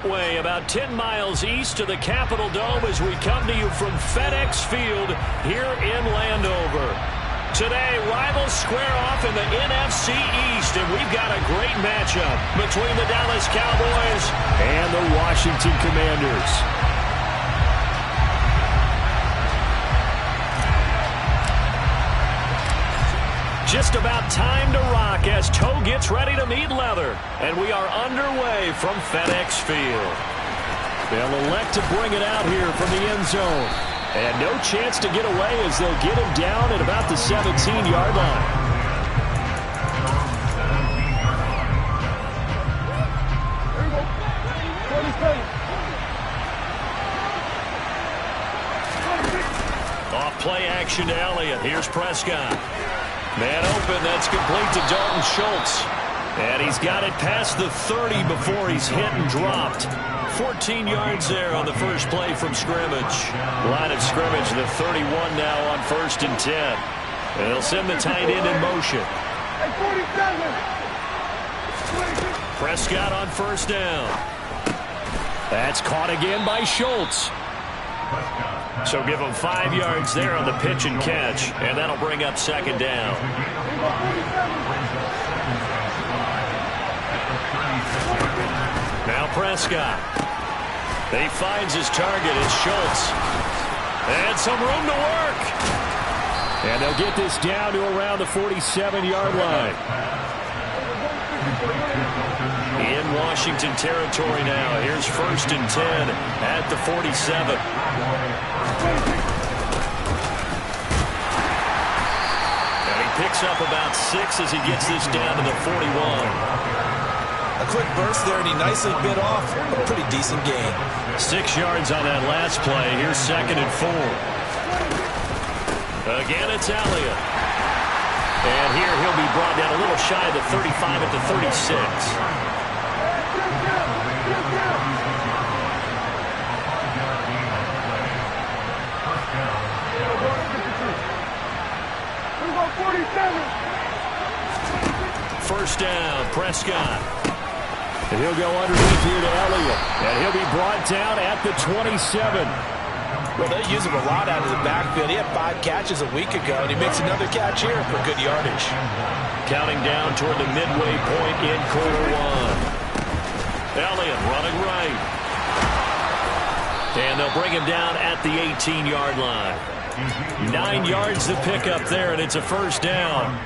Way about 10 miles east of the Capitol Dome as we come to you from FedEx Field here in Landover. Today, rivals square off in the NFC East, and we've got a great matchup between the Dallas Cowboys and the Washington Commanders. Just about time to rock as toe gets ready to meet leather. And we are underway from FedEx Field. They'll elect to bring it out here from the end zone. And no chance to get away as they'll get him down at about the 17-yard line. Off play action to Elliott. Here's Prescott. Man open, that's complete to Dalton Schultz. And he's got it past the 30 before he's hit and dropped. 14 yards there on the first play from scrimmage. Line of scrimmage, the 31 now on 1st and 10. And they'll send the tight end in motion. Prescott on 1st down. That's caught again by Schultz. So give him 5 yards there on the pitch and catch, and that'll bring up 2nd down. Now Prescott. He finds his target. It's Schultz. And some room to work. And they'll get this down to around the 47-yard line. In Washington territory now. Here's 1st and 10 at the 47. And he picks up about 6 as he gets this down to the 41. A quick burst there, and he nicely bit off a pretty decent gain. 6 yards on that last play. Here's 2nd and 4. Again, it's Elliott. And here he'll be brought down a little shy of the 35 at the 36. First down, Prescott. And he'll go underneath here to Elliott. And he'll be brought down at the 27. Well, they use him a lot out of the backfield. He had 5 catches a week ago, and he makes another catch here for good yardage. Counting down toward the midway point in quarter 1. Elliott running right. And they'll bring him down at the 18-yard line. 9 yards to pick up there, and it's a 1st down.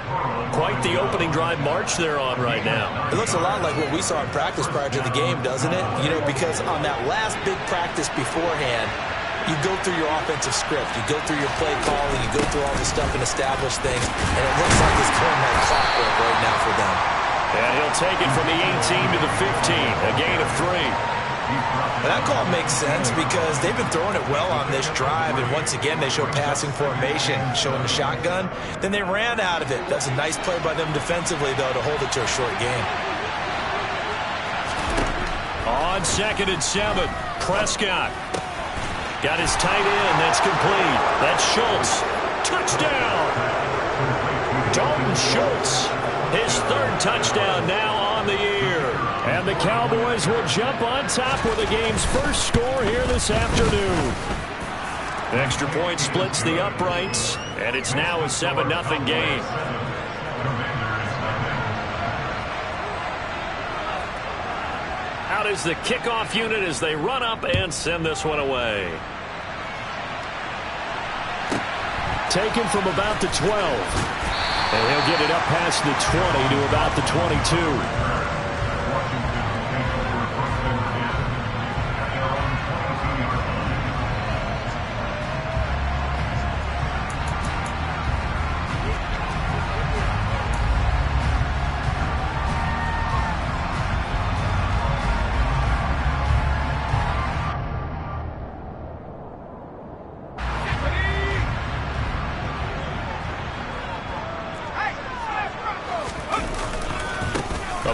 Quite the opening drive march they're on right now. It looks a lot like what we saw in practice prior to the game, doesn't it? You know, because on that last big practice beforehand, you go through your offensive script. You go through your play calling. You go through all this stuff and establish things. And it looks like it's going like clockwork right now for them. And he'll take it from the 18 to the 15, a gain of 3. And that call makes sense because they've been throwing it well on this drive, and once again they show passing formation, showing the shotgun. Then they ran out of it. That's a nice play by them defensively, though, to hold it to a short game. On 2nd and 7, Prescott. Got his tight end. That's complete. That's Schultz. Touchdown! Dalton Schultz. His 3rd touchdown now on the year. And the Cowboys will jump on top with the game's first score here this afternoon. The extra point splits the uprights, and it's now a 7-0 game. Out is the kickoff unit as they run up and send this one away. Taken from about the 12. And he'll get it up past the 20 to about the 22.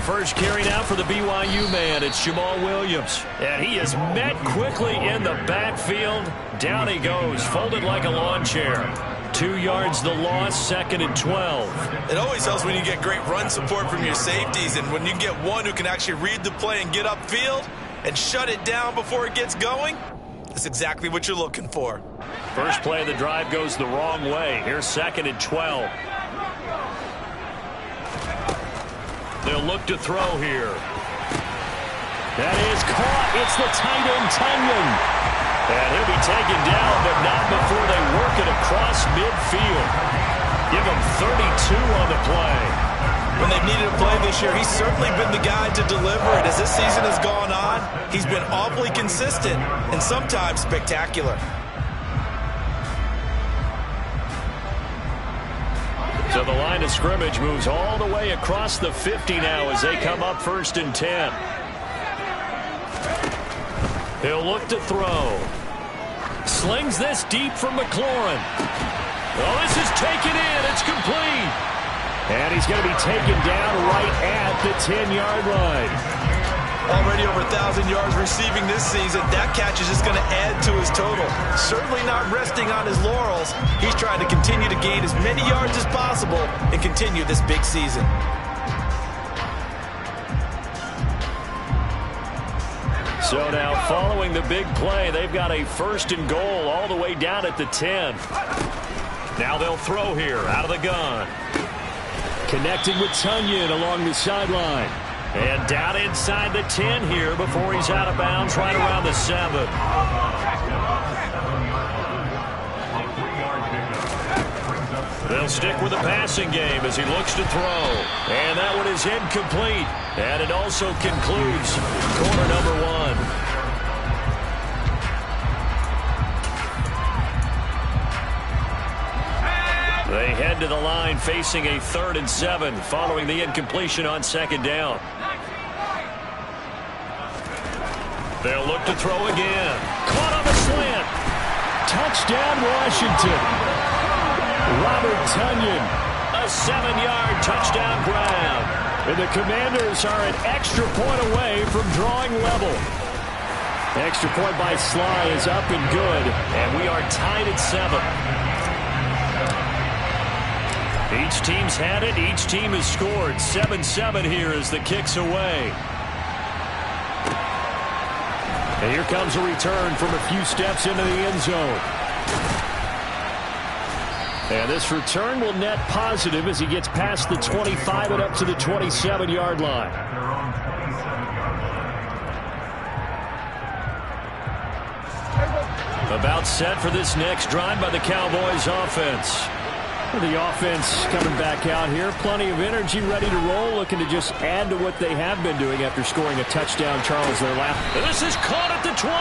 First carry now for the BYU man. It's Jamal Williams. And he is met quickly in the backfield. Down he goes, folded like a lawn chair. 2 yards the loss, 2nd and 12. It always helps when you get great run support from your safeties, and when you get one who can actually read the play and get upfield, and shut it down before it gets going, that's exactly what you're looking for. First play of the drive goes the wrong way. Here's 2nd and 12. They'll look to throw here. That is caught. It's the tight end, Tunyon. And he'll be taken down, but not before they work it across midfield. Give him 32 on the play. When they've needed a play this year, he's certainly been the guy to deliver it. As this season has gone on, he's been awfully consistent and sometimes spectacular. So the line of scrimmage moves all the way across the 50 now as they come up 1st and 10. He'll look to throw. Slings this deep from McLaurin. Oh, this is taken in. It's complete. And he's going to be taken down right at the 10-yard line. Already over 1,000 yards receiving this season. That catch is just going to add to his total. Certainly not resting on his laurels. He's trying to continue to gain as many yards as possible and continue this big season. So now following the big play, they've got a 1st and goal all the way down at the 10. Now they'll throw here out of the gun. Connecting with Tunyon along the sideline. And down inside the 10 here before he's out of bounds right around the 7. They'll stick with the passing game as he looks to throw. And that one is incomplete. And it also concludes quarter number 1. They head to the line facing a 3rd and 7 following the incompletion on 2nd down. They'll look to throw again. Caught on the slant. Touchdown, Washington. Robert Tunyon, a 7-yard touchdown grab. And the Commanders are an extra point away from drawing level. Extra point by Sly is up and good, and we are tied at 7. Each team's had it. Each team has scored. 7-7 here as the kick's away. And here comes a return from a few steps into the end zone. And this return will net positive as he gets past the 25 and up to the 27-yard line. About set for this next drive by the Cowboys offense. The offense coming back out here. Plenty of energy, ready to roll, looking to just add to what they have been doing after scoring a touchdown. Charles, their last. And this is caught at the 20.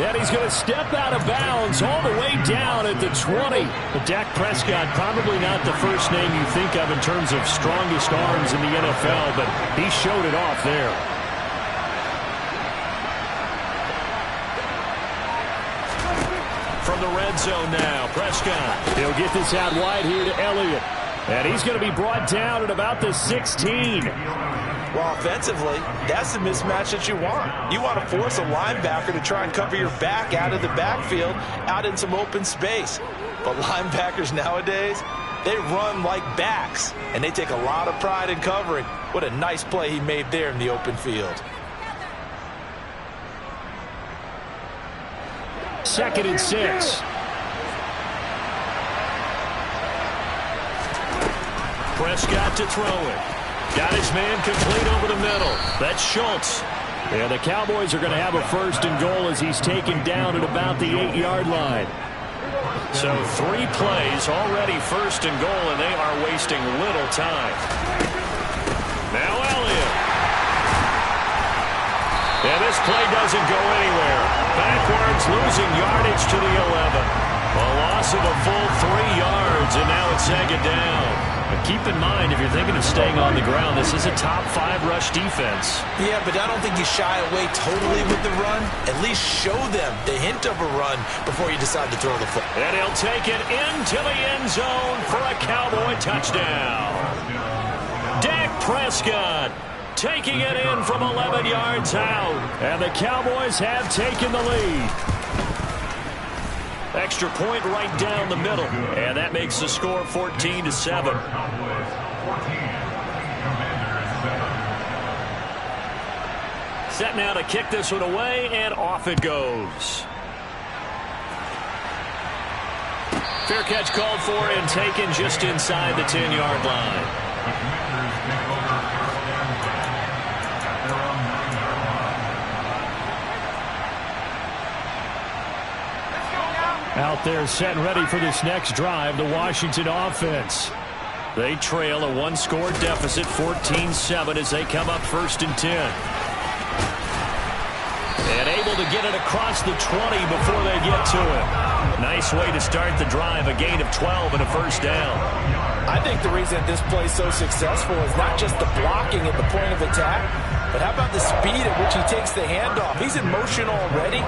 And he's going to step out of bounds all the way down at the 20. But Dak Prescott, probably not the first name you think of in terms of strongest arms in the NFL, but he showed it off there. From the red zone now, Prescott. He'll get this out wide here to Elliott. And he's going to be brought down at about the 16. Well, offensively, that's the mismatch that you want. You want to force a linebacker to try and cover your back out of the backfield, out in some open space. But linebackers nowadays, they run like backs, and they take a lot of pride in covering. What a nice play he made there in the open field. 2nd and 6. Prescott to throw it. Got his man complete over the middle. That's Schultz. Yeah, the Cowboys are going to have a 1st and goal as he's taken down at about the 8-yard line. So 3 plays already 1st and goal, and they are wasting little time. Now Elliott. And this play doesn't go anywhere. Backwards, losing yardage to the 11. A loss of a full 3 yards, and now it's 2nd down. But keep in mind, if you're thinking of staying on the ground, this is a top 5 rush defense. Yeah, but I don't think you shy away totally with the run. At least show them the hint of a run before you decide to throw the football. And he'll take it into the end zone for a Cowboy touchdown. Dak Prescott taking it in from 11 yards out. And the Cowboys have taken the lead. Extra point right down the middle. And that makes the score 14-7. Set now to kick this one away, and off it goes. Fair catch called for and taken just inside the 10-yard line. Out there set and ready for this next drive, the Washington offense. They trail a one-score deficit, 14-7, as they come up 1st and 10. And able to get it across the 20 before they get to it. Nice way to start the drive, a gain of 12 and a first down. I think the reason this play is so successful is not just the blocking at the point of attack, but how about the speed at which he takes the handoff? He's in motion already,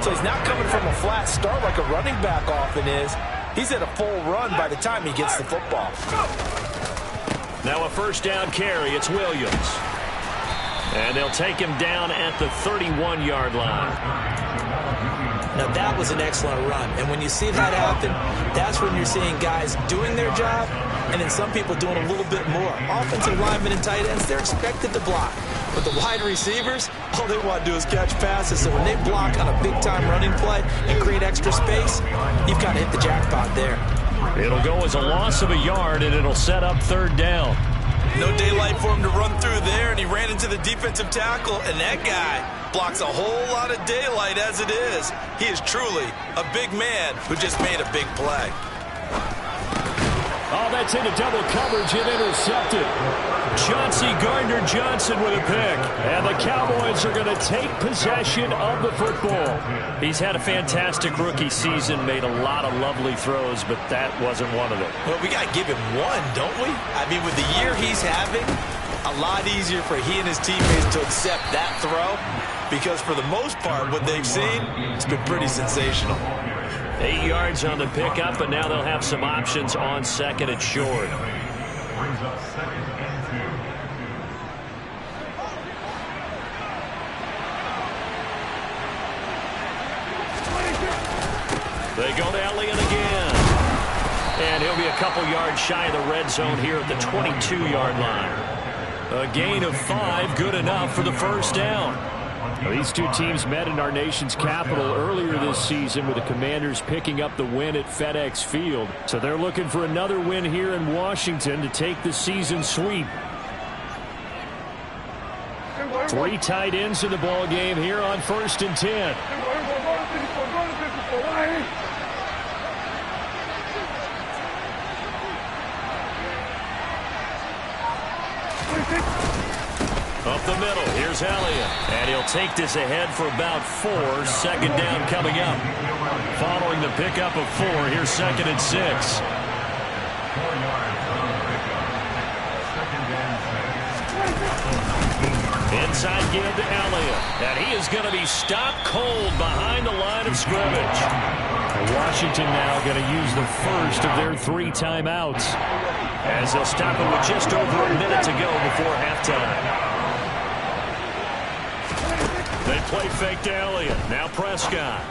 so he's not coming from a flat start like a running back often is. He's at a full run by the time he gets the football. Now a first down carry. It's Williams. And they'll take him down at the 31-yard line. Now that was an excellent run, and when you see that happen, that's when you're seeing guys doing their job, and then some people doing a little bit more. Offensive linemen and tight ends, they're expected to block. But the wide receivers, all they want to do is catch passes, so when they block on a big-time running play and create extra space, you've got to hit the jackpot there. It'll go as a loss of a yard, and it'll set up 3rd down. No daylight for him to run through there, and he ran into the defensive tackle, and that guy blocks a whole lot of daylight as it is. He is truly a big man who just made a big play. Oh, that's into double coverage and intercepted. Chauncey Gardner-Johnson with a pick. And the Cowboys are going to take possession of the football. He's had a fantastic rookie season, made a lot of lovely throws, but that wasn't one of them. Well, we got to give him one, don't we? I mean, with the year he's having, a lot easier for he and his teammates to accept that throw, because for the most part, what they've seen, it's been pretty sensational. 8 yards on the pickup, and now they'll have some options on 2nd and short. They go to Elliott again. And he'll be a couple yards shy of the red zone here at the 22-yard line. A gain of 5, good enough for the first down. Well, these two teams met in our nation's capital earlier this season with the Commanders picking up the win at FedEx Field. So they're looking for another win here in Washington to take the season sweep. 3 tight ends in the ball game here on 1st and 10. Up the middle, here's Elliott. And he'll take this ahead for about 4. 2nd down coming up. Following the pickup of 4, here's 2nd and 6. Inside give to Elliott. And he is going to be stopped cold behind the line of scrimmage. And Washington now going to use the first of their 3 timeouts, as they'll stop it with just over a minute to go before halftime. They play fake to Elliott. Now Prescott.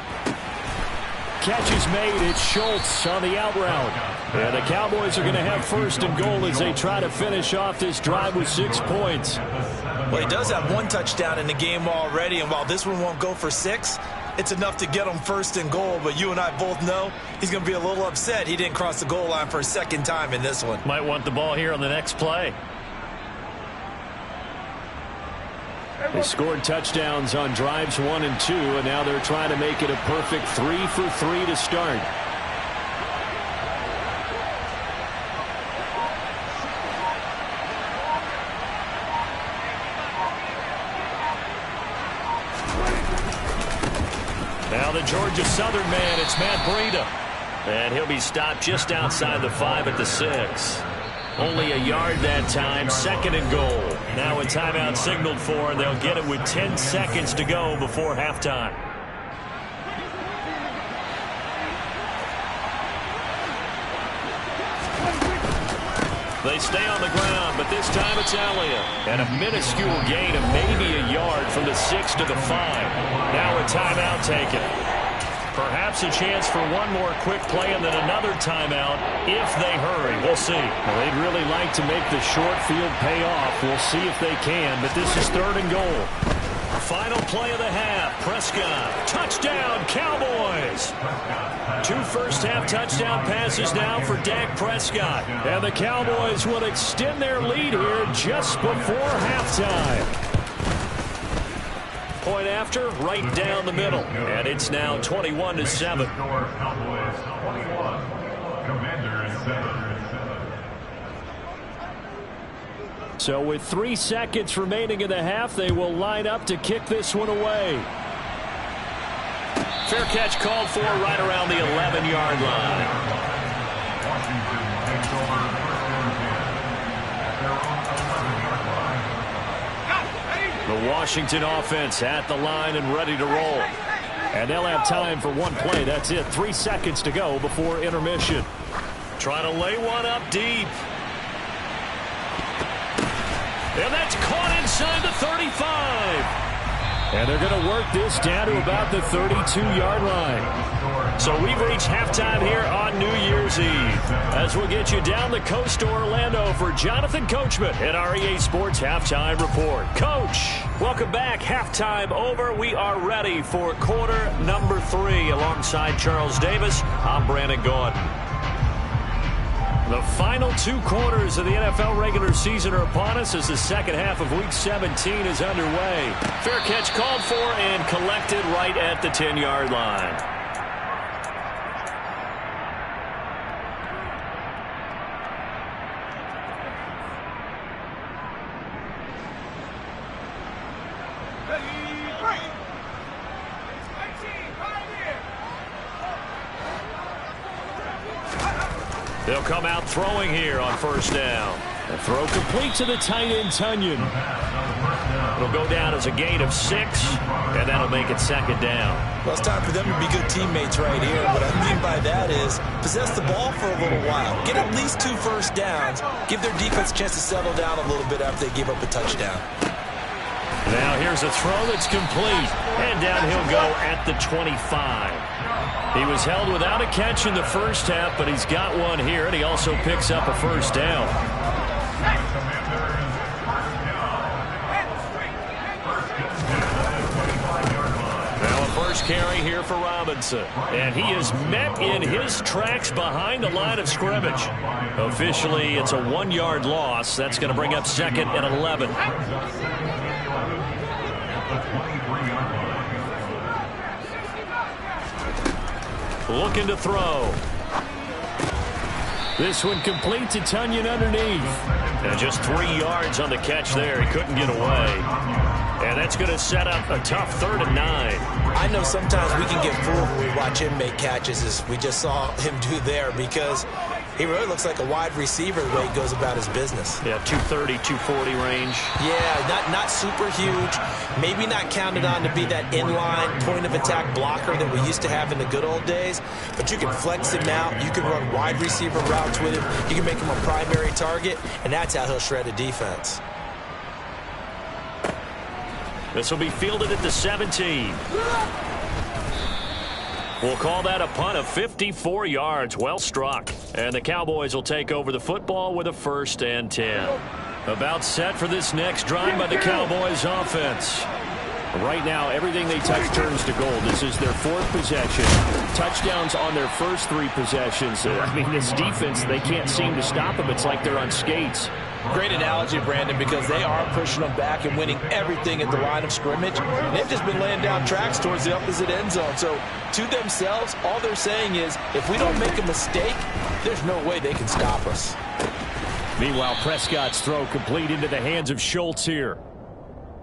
Catch is made. It's Schultz on the out route. And the Cowboys are going to have 1st and goal as they try to finish off this drive with 6 points. Well, he does have 1 touchdown in the game already, and while this one won't go for 6, it's enough to get him 1st and goal. But you and I both know he's going to be a little upset he didn't cross the goal line for a 2nd time in this one. Might want the ball here on the next play. They scored touchdowns on drives 1 and 2, and now they're trying to make it a perfect 3 for 3 to start. Now the Georgia Southern man, it's Matt Breida. And he'll be stopped just outside the 5 at the 6. Only a yard that time, 2nd and goal. Now a timeout signaled for, and they'll get it with 10 seconds to go before halftime. They stay on the ground, but this time it's Elliott. And a minuscule gain of maybe a yard from the 6 to the 5. Now a timeout taken. Perhaps a chance for one more quick play and then another timeout if they hurry. We'll see. Well, they'd really like to make the short field pay off. We'll see if they can, but this is 3rd and goal. Final play of the half. Prescott. Touchdown, Cowboys. 2 first-half touchdown passes now for Dak Prescott. And the Cowboys will extend their lead here just before halftime. Point after, right down the middle. And it's now 21-7. Cowboys 21, Commanders 7. So with 3 seconds remaining in the half, they will line up to kick this one away. Fair catch called for right around the 11-yard line. Washington takes over first and 10 at their own 11-yard line. The Washington offense at the line and ready to roll. And they'll have time for one play. That's it. 3 seconds to go before intermission. Trying to lay one up deep. And that's caught inside the 35. And they're going to work this down to about the 32-yard line. So we've reached halftime here on New Year's Eve. As we'll get you down the coast to Orlando for Jonathan Coachman at our EA Sports Halftime Report. Coach, welcome back. Halftime over. We are ready for quarter number 3. Alongside Charles Davis, I'm Brandon Gordon. The final 2 quarters of the NFL regular season are upon us as the second half of Week 17 is underway. Fair catch called for and collected right at the 10-yard line. They'll come out throwing here on first down. The throw complete to the tight end, Tonyan. It'll go down as a gain of 6, and that'll make it second down. Well, it's time for them to be good teammates right here. What I mean by that is possess the ball for a little while. Get at least 2 first downs. Give their defense a chance to settle down a little bit after they give up a touchdown. Now here's a throw that's complete. And down he'll go at the 25. He was held without a catch in the first half, but he's got one here, and he also picks up a first down. Now a first carry here for Robinson. And he is met in his tracks behind the line of scrimmage. Officially, it's a 1-yard loss. That's going to bring up second and 11. Looking to throw. This one complete to Tonyan underneath. And just 3 yards on the catch there. He couldn't get away. And that's going to set up a tough 3rd and 9. I know sometimes we can get fooled when we watch him make catches, as we just saw him do there, because he really looks like a wide receiver the way he goes about his business. Yeah, 230, 240 range. Yeah, not super huge. Maybe not counted on to be that inline point-of-attack blocker that we used to have in the good old days. But you can flex him out. You can run wide receiver routes with him. You can make him a primary target, and that's how he'll shred a defense. This will be fielded at the 17. We'll call that a punt of 54 yards. Well struck. And the Cowboys will take over the football with a 1st and 10. About set for this next drive by the Cowboys offense. Right now, everything they touch turns to gold. This is their 4th possession. Touchdowns on their first 3 possessions. I mean, this defense, they can't seem to stop them. It's like they're on skates. Great analogy, Brandon, because they are pushing them back and winning everything at the line of scrimmage. And they've just been laying down tracks towards the opposite end zone. So to themselves, all they're saying is, if we don't make a mistake, there's no way they can stop us. Meanwhile, Prescott's throw complete into the hands of Schultz here.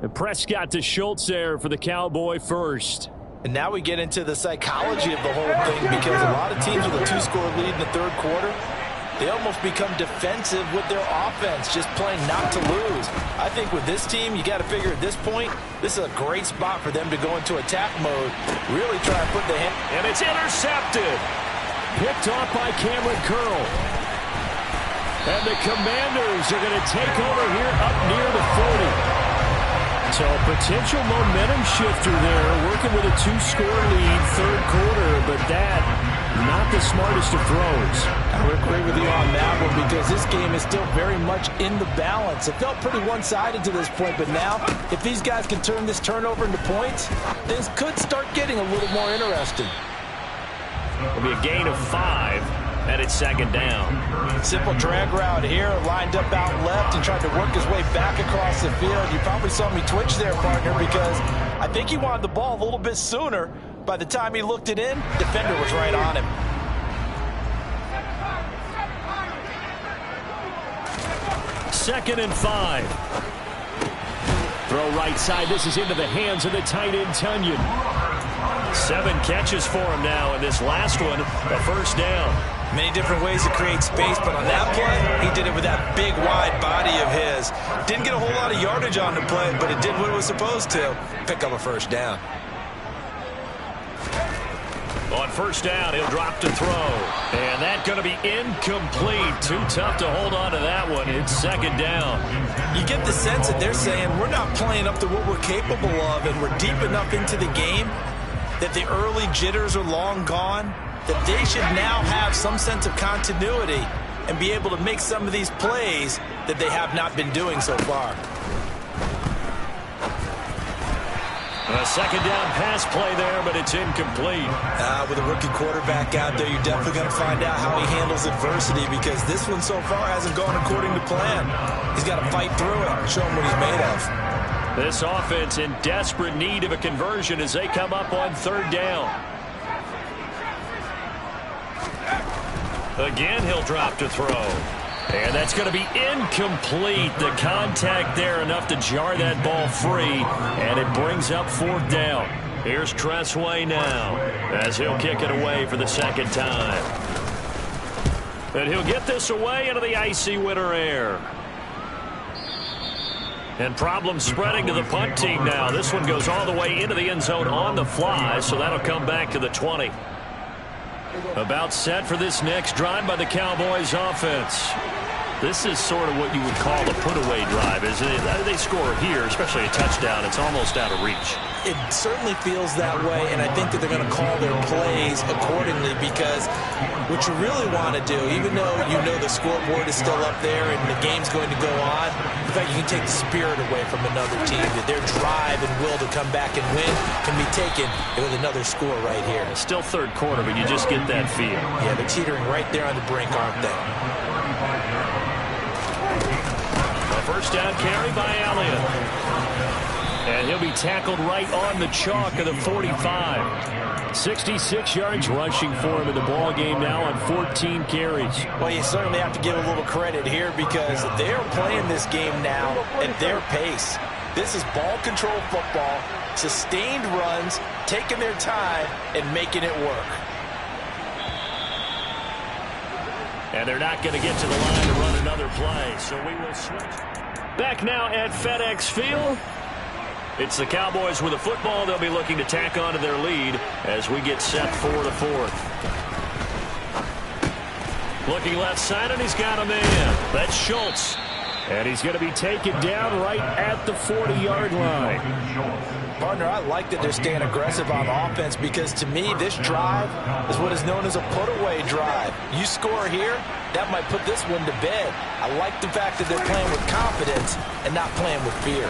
And Prescott to Schultz there for the Cowboy first. And now we get into the psychology of the whole thing, because a lot of teams with a 2-score lead in the 3rd quarter, they almost become defensive with their offense, just playing not to lose. I think with this team, you got to figure at this point, this is a great spot for them to go into attack mode, really try to put the hand. And it's intercepted. Picked off by Cameron Curl. And the Commanders are going to take over here up near the 40. So a potential momentum shifter there, working with a 2-score lead, 3rd quarter, but that not the smartest of throws. I would agree with you on that one because this game is still very much in the balance. It felt pretty one-sided to this point, but now if these guys can turn this turnover into points, things could start getting a little more interesting. It'll be a gain of 5, and it's second down. Simple drag route here, lined up out left and tried to work his way back across the field. You probably saw me twitch there, partner, because I think he wanted the ball a little bit sooner. By the time he looked it in, defender was right on him. Second and 5. Throw right side. This is into the hands of the tight end, Tonyan. 7 catches for him now, and this last one, a first down. Many different ways to create space, but on that play, he did it with that big, wide body of his. Didn't get a whole lot of yardage on the play, but it did what it was supposed to. Pick up a first down. On first down, he'll drop to throw. And that's going to be incomplete. Too tough to hold on to that one. It's second down. You get the sense that they're saying we're not playing up to what we're capable of, and we're deep enough into the game that the early jitters are long gone, that they should now have some sense of continuity and be able to make some of these plays that they have not been doing so far. A second down pass play there, but it's incomplete. With a rookie quarterback out there, you're definitely going to find out how he handles adversity because this one so far hasn't gone according to plan. He's got to fight through it and show him what he's made of. This offense in desperate need of a conversion as they come up on third down. Again, he'll drop to throw. And that's going to be incomplete. The contact there enough to jar that ball free, and it brings up fourth down. Here's Tressway now as he'll kick it away for the second time. And he'll get this away into the icy winter air. And problems spreading to the punt team now. This one goes all the way into the end zone on the fly, so that'll come back to the 20. About set for this next drive by the Cowboys offense. This is sort of what you would call a put-away drive, isn't it? They score here, especially a touchdown. It's almost out of reach. It certainly feels that way, and I think that they're going to call their plays accordingly because what you really want to do, even though you know the scoreboard is still up there and the game's going to go on, in fact, you can take the spirit away from another team. That their drive and will to come back and win can be taken with another score right here. It's still third quarter, but you just get that feel. Yeah, they're teetering right there on the brink, aren't they? First down carry by Elliott. And he'll be tackled right on the chalk of the 45. 66 yards rushing for him in the ball game now on 14 carries. Well, you certainly have to give a little credit here because they're playing this game now at their pace. This is ball control football, sustained runs, taking their time and making it work. And they're not going to get to the line to run another play, so we will switch. Back now at FedEx Field. It's the Cowboys with the football. They'll be looking to tack on to their lead as we get set for the fourth. Looking left side, and he's got a man. That's Schultz. And he's going to be taken down right at the 40-yard line. Partner, I like that they're staying aggressive on offense because to me, this drive is what is known as a put-away drive. You score here, that might put this one to bed. I like the fact that they're playing with confidence and not playing with fear.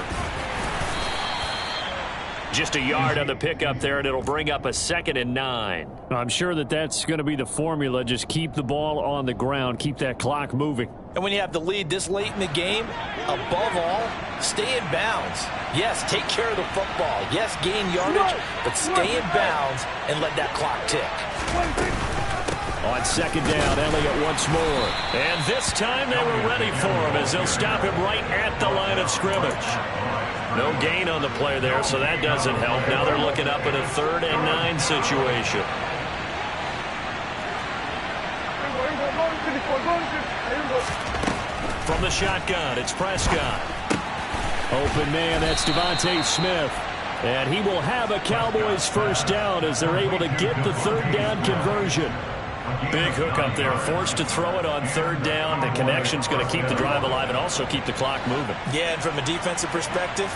Just a yard on the pickup there, and it'll bring up a 2nd and 9. I'm sure that that's going to be the formula. Just keep the ball on the ground. Keep that clock moving. And when you have the lead this late in the game, above all, stay in bounds. Yes, take care of the football. Yes, gain yardage, but stay in bounds and let that clock tick. On second down, Elliott once more. And this time they were ready for him as they'll stop him right at the line of scrimmage. No gain on the play there, so that doesn't help. Now they're looking up at a 3rd and 9 situation. From the shotgun, it's Prescott. Open man, that's Devontae Smith. And he will have a Cowboys first down as they're able to get the 3rd down conversion. Big hook up there, forced to throw it on 3rd down. The connection's going to keep the drive alive and also keep the clock moving. Yeah, and from a defensive perspective,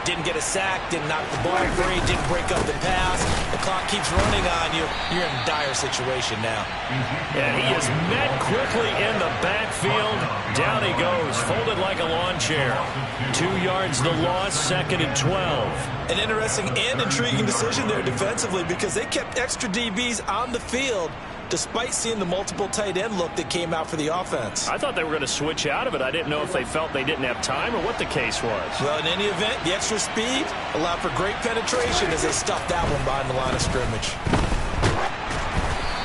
didn't get a sack, didn't knock the ball free, didn't break up the pass. The clock keeps running on you. You're in a dire situation now. And he is met quickly in the backfield. Down he goes, folded like a lawn chair. 2 yards the loss, 2nd and 12. An interesting and intriguing decision there defensively because they kept extra DBs on the field despite seeing the multiple tight end look that came out for the offense. I thought they were going to switch out of it. I didn't know if they felt they didn't have time or what the case was. Well, in any event, the extra speed allowed for great penetration as they stuffed that one behind the line of scrimmage.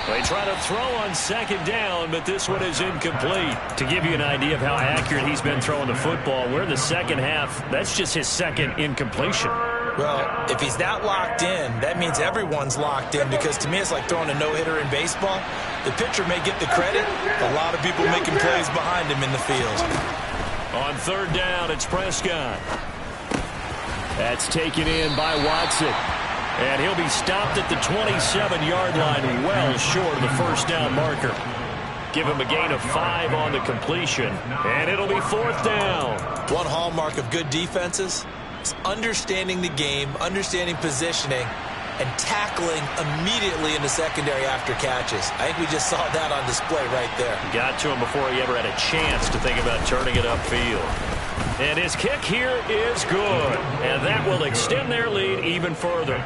They try to throw on 2nd down, but this one is incomplete. To give you an idea of how accurate he's been throwing the football, we're in the second half. That's just his 2nd incompletion. Well, if he's not locked in, that means everyone's locked in because to me it's like throwing a no-hitter in baseball. The pitcher may get the credit. A lot of people making plays behind him in the field. On 3rd down, it's Prescott. That's taken in by Watson. And he'll be stopped at the 27-yard line, well short of the 1st down marker. Give him a gain of 5 on the completion, and it'll be 4th down. One hallmark of good defenses is understanding the game, understanding positioning, and tackling immediately in the secondary after catches. I think we just saw that on display right there. Got to him before he ever had a chance to think about turning it upfield. And his kick here is good. And that will extend their lead even further.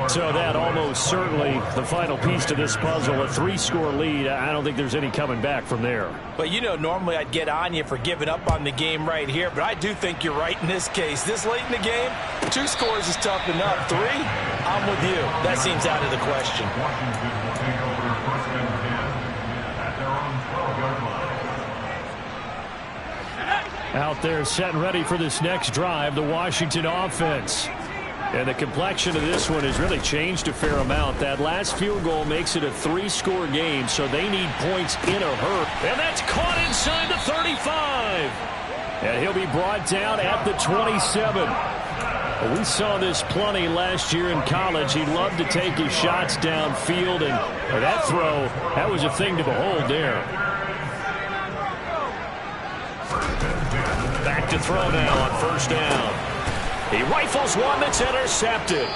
So that almost certainly the final piece to this puzzle, a 3-score lead. I don't think there's any coming back from there. But, you know, normally I'd get on you for giving up on the game right here, but I do think you're right in this case. This late in the game, 2 scores is tough enough. 3, I'm with you. That seems out of the question. Washington will take over 1st and 10 at their own 12-yard line. Out there set and ready for this next drive, the Washington offense. And the complexion of this one has really changed a fair amount. That last field goal makes it a 3-score game, so they need points in a hurry. And that's caught inside the 35. And he'll be brought down at the 27. We saw this plenty last year in college. He loved to take his shots downfield, and that throw, that was a thing to behold there. Back to throw now on 1st down. He rifles one that's intercepted.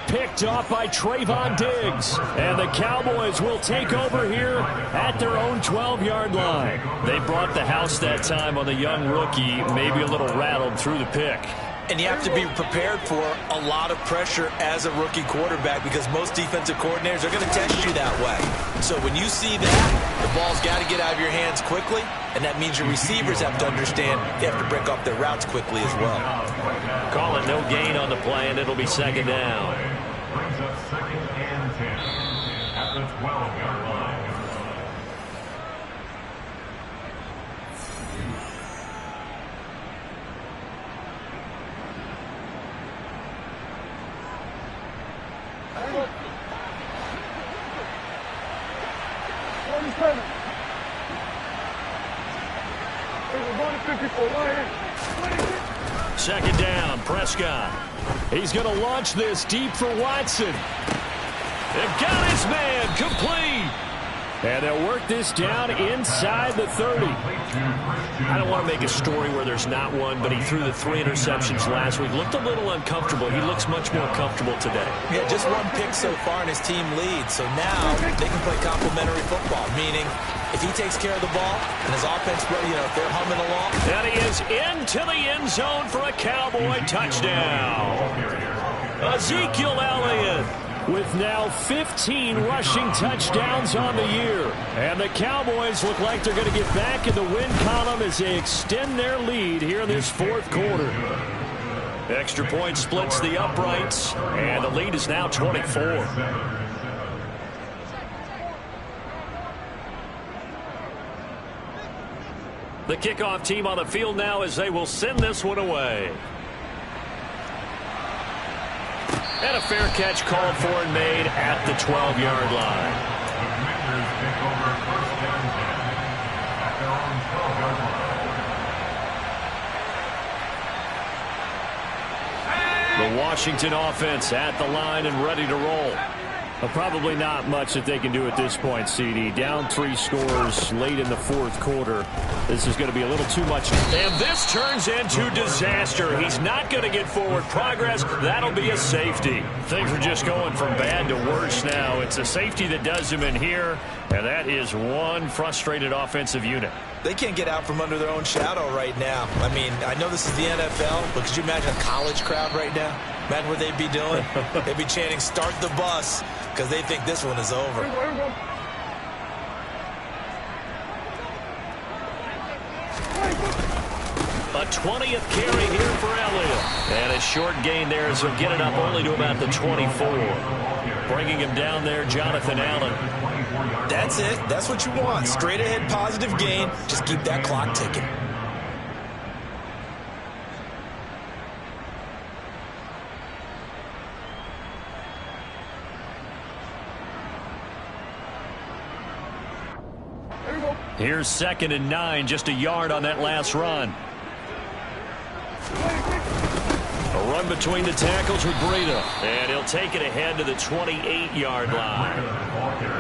Picked off by Trayvon Diggs. And the Cowboys will take over here at their own 12-yard line. They brought the house that time on the young rookie, maybe a little rattled through the pick. And you have to be prepared for a lot of pressure as a rookie quarterback because most defensive coordinators are going to test you that way. So when you see that, the ball's got to get out of your hands quickly, and that means your receivers have to understand they have to break off their routes quickly as well. Call it no gain on the play, and it'll be 2nd down. Brings up 2nd and 10 at the 12-yard line. Second down, Prescott. He's going to launch this deep for Watson. They've got his man complete. And they'll work this down inside the 30. I don't want to make a story where there's not one, but he threw the 3 interceptions last week. Looked a little uncomfortable. He looks much more comfortable today. Yeah, just 1 pick so far and his team leads. So now they can play complementary football, meaning if he takes care of the ball and his offense, you know, if they're humming along. And he is into the end zone for a Cowboy touchdown. Ezekiel Elliott with now 15 rushing touchdowns on the year. And the Cowboys look like they're going to get back in the win column as they extend their lead here in this 4th quarter. Extra point splits the uprights, and the lead is now 24. The kickoff team on the field now as they will send this one away. And a fair catch called for and made at the 12-yard line. The Commanders take over 1st and 10 at their own 12-yard line. The Washington offense at the line and ready to roll. Well, probably not much that they can do at this point, CD. Down 3 scores late in the fourth quarter. This is going to be a little too much. And this turns into disaster. He's not going to get forward progress. That'll be a safety. Things are just going from bad to worse now. It's a safety that does him in here, and that is one frustrated offensive unit. They can't get out from under their own shadow right now. I mean, I know this is the NFL, but could you imagine a college crowd right now? Imagine what they'd be doing. They'd be chanting, "Start the bus," because they think this one is over. A 20th carry here for Elliott. And a short gain there, so get it up only to about the 24. Bringing him down there, Jonathan Allen. That's it. That's what you want. Straight ahead positive gain. Just keep that clock ticking. Here's 2nd and 9, just a yard on that last run. A run between the tackles with Breida. And he'll take it ahead to the 28-yard line.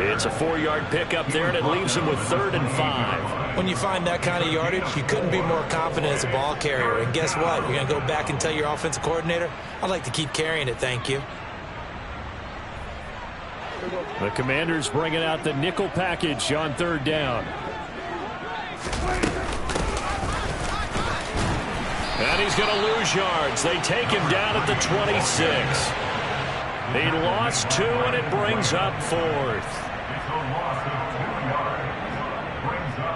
It's a 4-yard pickup there, and it leaves him with 3rd and 5. When you find that kind of yardage, you couldn't be more confident as a ball carrier. And guess what? You're going to go back and tell your offensive coordinator, "I'd like to keep carrying it, thank you." The Commanders bringing out the nickel package on 3rd down. And he's going to lose yards. They take him down at the 26. He lost 2, and it brings up 4th.